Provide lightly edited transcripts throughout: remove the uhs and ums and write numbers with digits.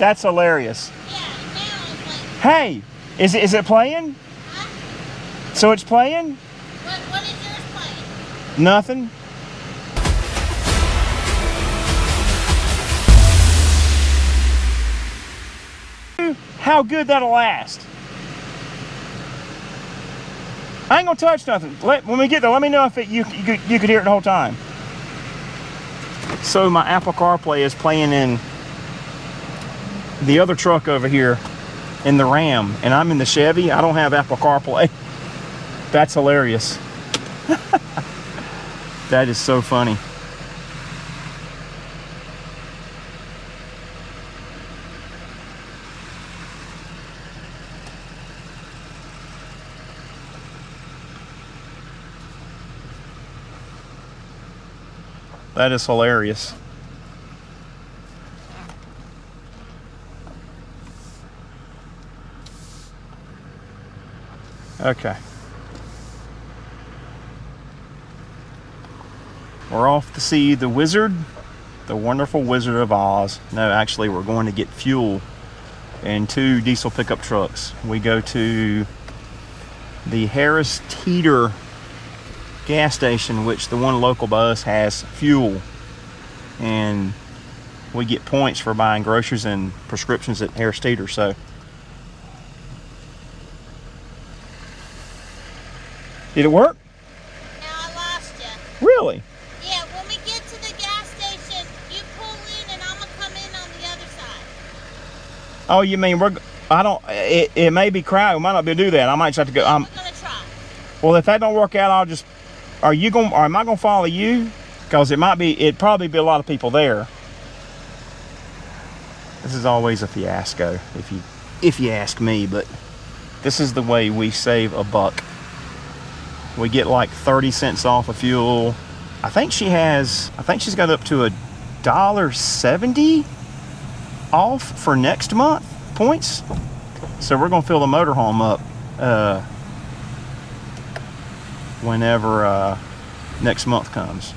That's hilarious. Yeah, now it's like, Hey, is it playing? huh? So it's playing? What is yours playing? Nothing. How good that'll last. I ain't gonna touch nothing. When we get there, let me know if you could hear it the whole time. So my Apple CarPlay is playing in the other truck over here in the Ram, and I'm in the Chevy. I don't have Apple CarPlay. That's hilarious. That is so funny. That is hilarious. Okay. We're off to see the Wizard, the Wonderful Wizard of Oz. No, actually, we're going to get fuel in 2 diesel pickup trucks. We go to the Harris Teeter gas station, which the one local by us has fuel, and we get points for buying groceries and prescriptions at Harris Teeter. So did it work? Now I lost you. Really? Yeah, when we get to the gas station, you pull in and I'm gonna come in on the other side. Oh, you mean it may be crowded. We might not be able to do that. I might just have to go. We're gonna try. Well, if that don't work out, I'll just, or am I gonna follow you? Because it'd probably be a lot of people there. This is always a fiasco, if you ask me, but this is the way we save a buck. We get like 30 cents off of fuel. I think she's got up to $1.70 off for next month points. So we're gonna fill the motorhome up whenever next month comes.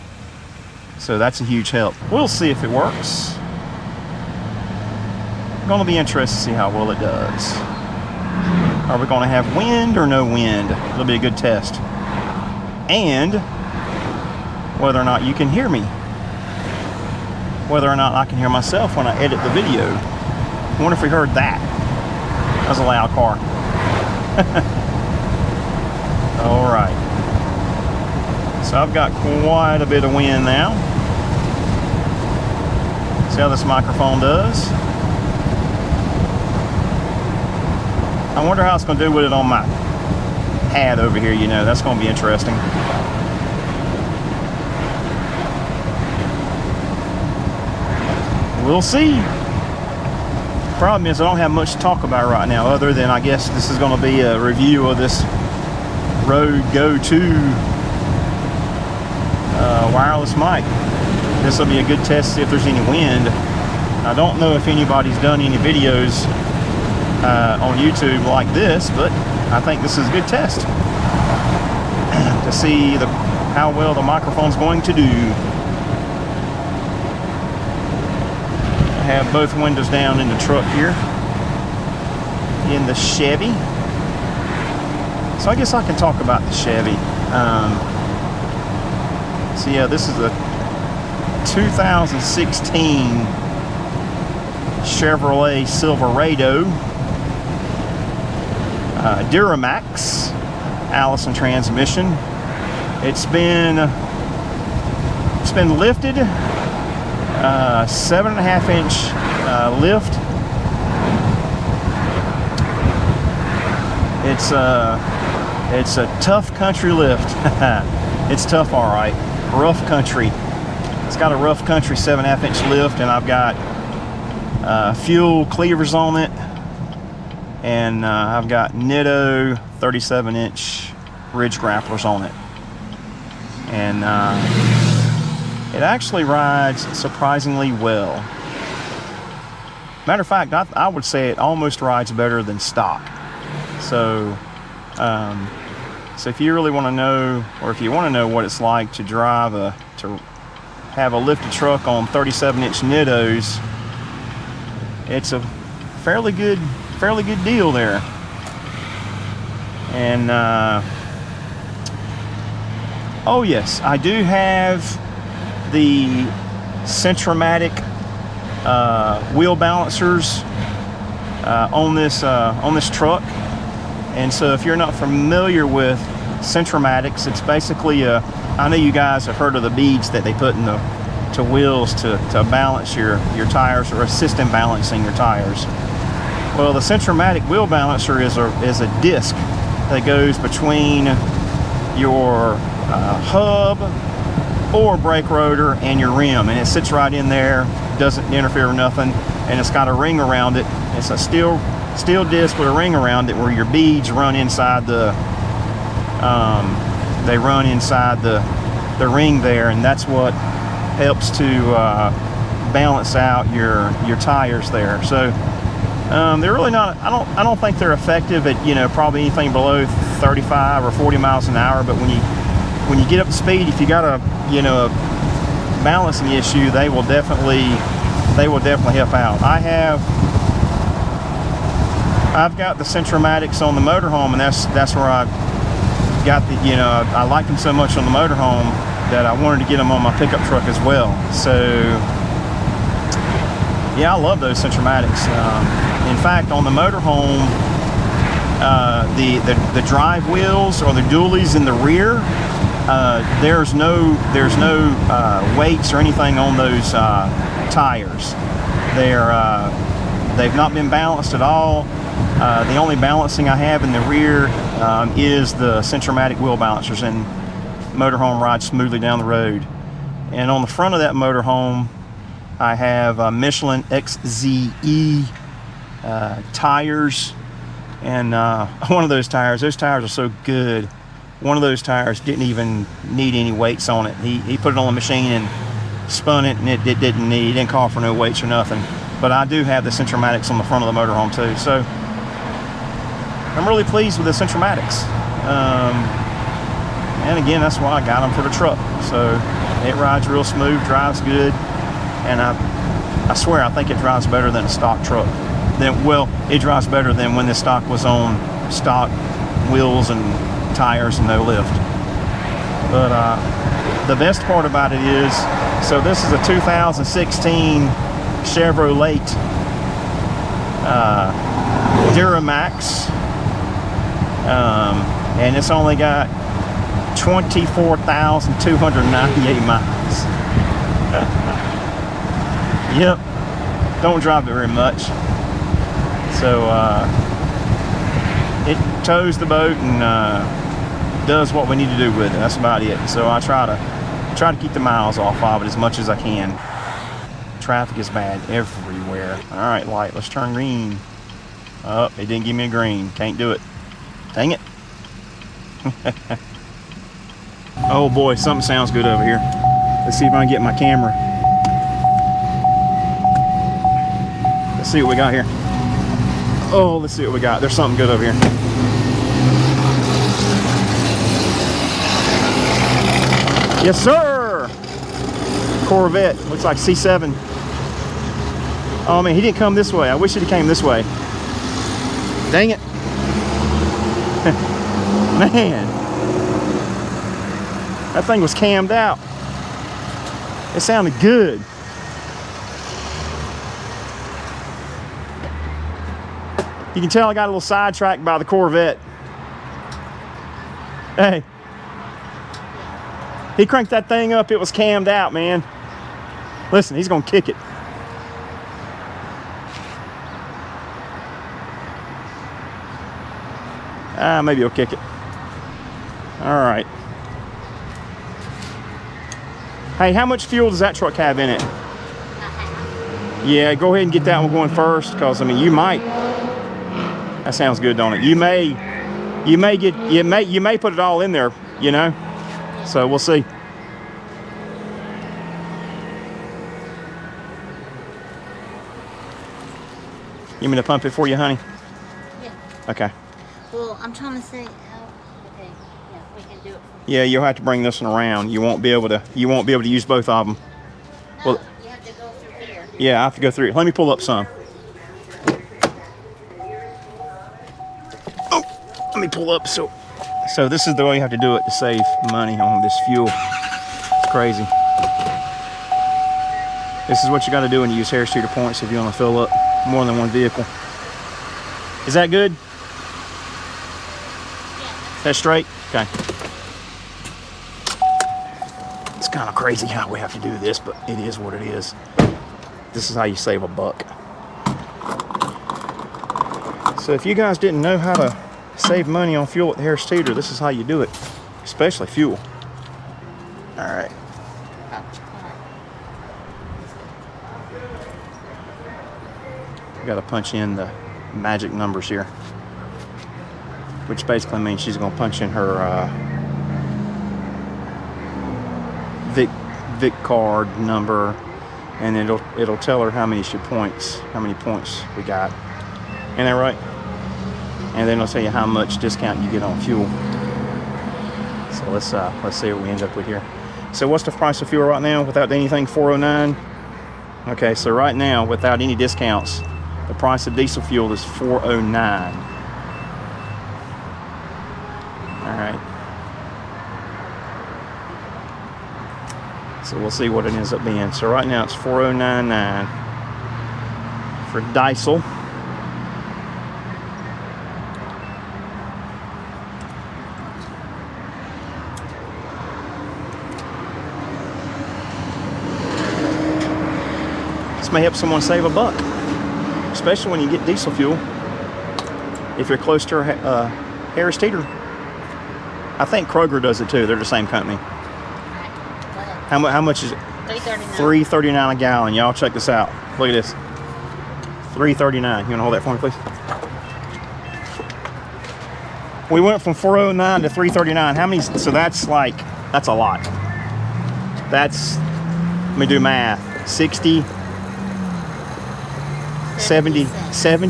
So that's a huge help. We'll see if it works. Gonna be interested to see how well it does. Are we gonna have wind or no wind? It'll be a good test. And whether or not you can hear me. Whether or not I can hear myself when I edit the video. I wonder if we heard that. That was a loud car. All right. So I've got quite a bit of wind now. See how this microphone does. I wonder how it's going to do with it on my pad over here. That's going to be interesting. We'll see. Problem is I don't have much to talk about right now, other than I guess this is going to be a review of this Rode Go 2 wireless mic. This will be a good test to see if there's any wind. I don't know if anybody's done any videos on YouTube like this, but I think this is a good test to see how well the microphone's going to do. I have both windows down in the truck here, in the Chevy. So I guess I can talk about the Chevy. So yeah, this is a 2016 Chevrolet Silverado Duramax Allison transmission. It's been lifted, 7.5 inch lift. It's a tough country lift. It's tough, all right. Rough country. It's got a rough country 7.5 inch lift, and I've got fuel cleavers on it, and I've got Nitto 37 inch ridge grapplers on it, and it actually rides surprisingly well. Matter of fact, I would say it almost rides better than stock. So if you really want to know, or if you want to know what it's like to have a lifted truck on 37 inch Nittos, it's a fairly good deal there. And oh yes, I do have the Centromatic wheel balancers on this truck. And so if you're not familiar with Centromatics, it's basically I know you guys have heard of the beads that they put in the wheels to balance your tires, or assist in balancing your tires. Well, the Centromatic wheel balancer is a disc that goes between your hub or brake rotor and your rim, and it sits right in there, doesn't interfere with nothing, and it's got a ring around it. It's a steel disc with a ring around it where your beads run inside the the ring there, and that's what helps to balance out your tires there. So they're really not, I don't think they're effective at probably anything below 35 or 40 miles an hour, but when you get up to speed, if you got a balancing issue, they will definitely help out. I've got the Centromatics on the motorhome, and that's where I got the I liked them so much on the motorhome that I wanted to get them on my pickup truck as well. So yeah, I love those Centromatics. In fact, on the motorhome, the drive wheels or the dualies in the rear, there's no weights or anything on those tires. They've not been balanced at all. The only balancing I have in the rear is the Centromatic wheel balancers, and motorhome rides smoothly down the road. And on the front of that motorhome, I have Michelin XZE tires, and one of those tires are so good. One of those tires didn't even need any weights on it. He put it on the machine and spun it, and it didn't call for no weights or nothing. But I do have the Centromatics on the front of the motorhome too, so I'm really pleased with the Centromatics. And again, that's why I got them for the truck. So it rides real smooth, drives good, and I swear I think it drives better than a stock truck. It drives better than when the stock was on stock wheels and tires and no lift. But the best part about it is, so this is a 2016 Chevrolet Duramax, and it's only got 24,298 miles. Yep, don't drive it very much. So it tows the boat and does what we need to do with it. That's about it. So I try to keep the miles off of it as much as I can. Traffic is bad everywhere. All right, light, let's turn green. Oh, it didn't give me a green. Can't do it. Dang it. Oh boy, something sounds good over here. Let's see if I can get my camera. Let's see what we got here. Oh, let's see what we got. There's something good over here. Yes, sir. Corvette. Looks like C7. Oh man, he didn't come this way. I wish he came this way. Dang it. Man. That thing was cammed out. It sounded good. You can tell I got a little sidetracked by the Corvette. Hey. He cranked that thing up, it was cammed out, man. Listen, he's gonna kick it. Maybe he'll kick it. All right. Hey, how much fuel does that truck have in it? Yeah, go ahead and get that one going first, because I mean, you might. That sounds good, don't it? You may put it all in there, you know. So we'll see. You want me to pump it for you, honey? Yeah. Okay. Well, I'm trying to say. Okay. Yeah, we can do it. Yeah, you'll have to bring this one around. You won't be able to use both of them. No, Well, you have to go through here. yeah, I have to go through it. Let me pull up some. me pull up. So this is the way you have to do it to save money on this fuel. It's crazy. This is what you got to do when you use Harris Teeter points if you want to fill up more than one vehicle. Is that good? Yeah. That's straight? Okay. It's kind of crazy how we have to do this, but it is what it is. This is how you save $1. So if you guys didn't know how to save money on fuel at the Harris Teeter, this is how you do it, especially fuel. All right. Got to punch in the magic numbers here, which basically means she's going to punch in her Vic card number, and it'll tell her how many points we got. Ain't that right? And then it'll tell you how much discount you get on fuel. So let's see what we end up with here. So what's the price of fuel right now without anything? $4.09. Okay, so right now without any discounts, the price of diesel fuel is $4.09. All right. So we'll see what it ends up being. So right now it's $4.099 for diesel. This may help someone save $1, especially when you get diesel fuel. If you're close to Harris Teeter, I think Kroger does it too. They're the same company. How much is it? $3.39. $3.39 a gallon. Y'all check this out. Look at this. $3.39. You want to hold that for me, please? We went from $4.09 to $3.39. How many? So that's a lot. That's, let me do math. 60, 70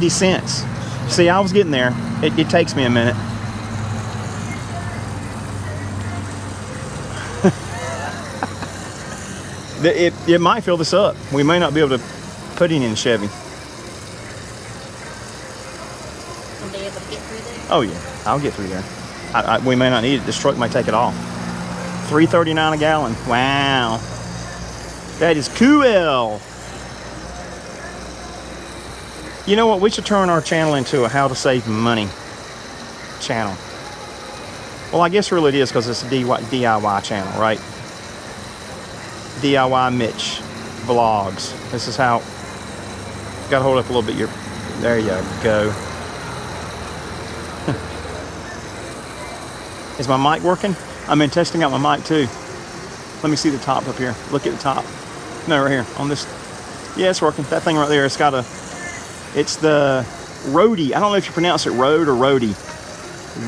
cents. See, I was getting there. It takes me a minute. It might fill this up. We may not be able to put it in Chevy. Will be able to get through there? Oh yeah, I'll get through there. We may not need it. This truck may take it all. $3.39 a gallon. Wow, that is cool. You know what? We should turn our channel into a how to save money channel. Well, I guess really it is because it's a DIY channel, right? DIY Mitch vlogs. This is how. Got to hold up a little bit. There you go. Is my mic working? I've been testing out my mic too. Let me see the top up here. Look at the top. No, right here on this. Yeah, it's working. That thing right there. It's the Rode. I don't know if you pronounce it Rode or Rode.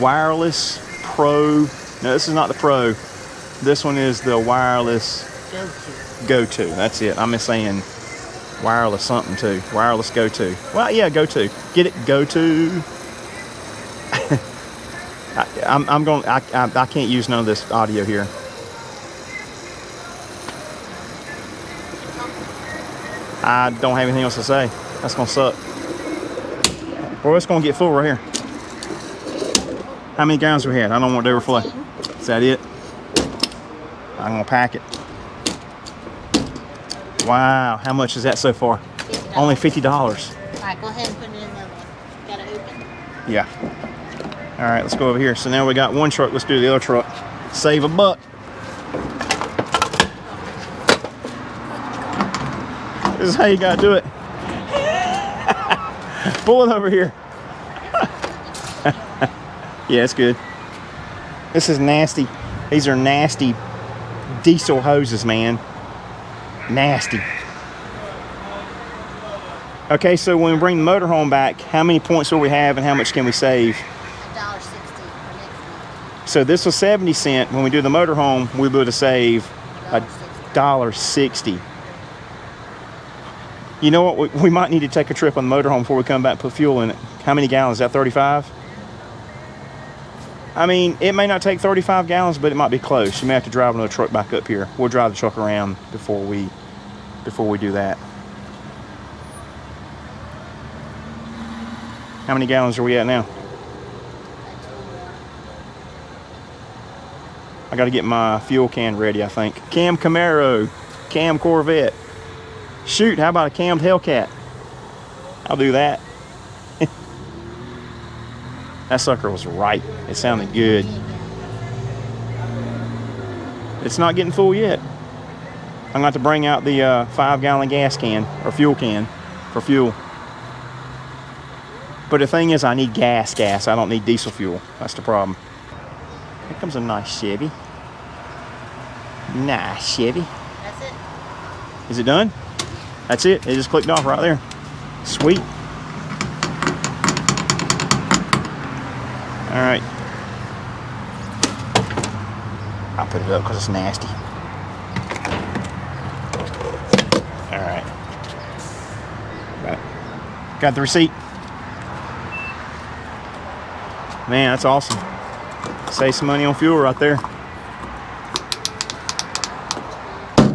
Wireless Pro. No, this is not the Pro. This one is the wireless Go-To. That's it. I'm saying wireless something too. Wireless Go-To. Well, yeah, Go-To. Get it? Go-To. I can't use none of this audio here. I don't have anything else to say. That's gonna suck. Well, it's gonna get full right here. How many gallons we had? I don't want to overflow. Is that it? I'm gonna pack it. Wow, how much is that so far? $50. Only $50. All right, go ahead and put it in the other one. Got to open. Yeah. All right, let's go over here. So now we got one truck. Let's do the other truck. Save $1. This is how you gotta do it. Pull it over here. Yeah, it's good. This is nasty. These are nasty diesel hoses, man. Nasty. Okay, so when we bring the motorhome back, how many points will we have and how much can we save? $1.60 for next month. So this was 70 cents. When we do the motorhome, we'll be able to save $1.60. You know what? We might need to take a trip on the motorhome before we come back and put fuel in it. How many gallons? Is that 35? I mean, it may not take 35 gallons, but it might be close. You may have to drive another truck back up here. We'll drive the truck around before we do that. How many gallons are we at now? I got to get my fuel can ready, I think. Cam Camaro, Cam Corvette. Shoot, how about a cammed Hellcat? I'll do that. That sucker was right. It sounded good. It's not getting full yet. I'm going to have to bring out the 5-gallon gas can, or fuel can, for fuel. But the thing is, I need gas. I don't need diesel fuel. That's the problem. Here comes a nice Chevy. Nice Chevy. That's it. Is it done? That's it. It just clicked off right there. Sweet. All right. I'll put it up because it's nasty. All right. Got the receipt. Man, that's awesome. Save some money on fuel right there.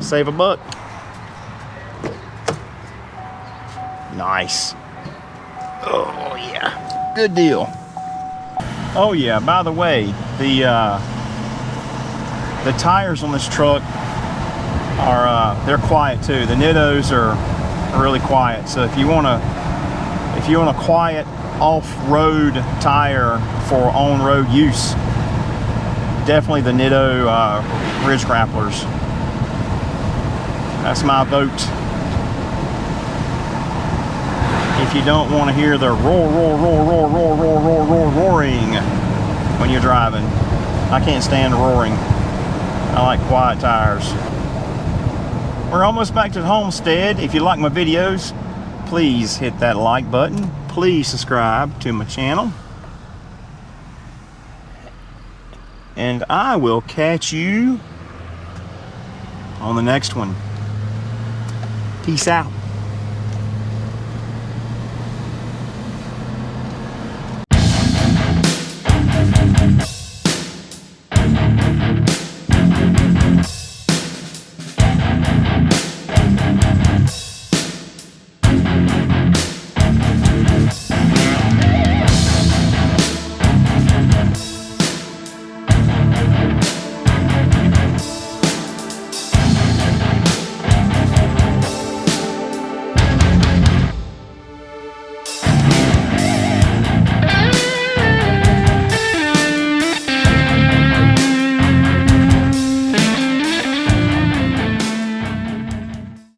Save $1. Nice. Oh yeah, good deal. Oh yeah, by the way, the tires on this truck are they're quiet too. The Nittos are really quiet. So if you want a quiet off-road tire for on-road use, definitely the Nitto Ridge Grapplers. That's my vote. If you don't want to hear the roaring when you're driving. I can't stand roaring. I like quiet tires. We're almost back to the homestead. If you like my videos, please hit that like button. Please subscribe to my channel. And I will catch you on the next one. Peace out.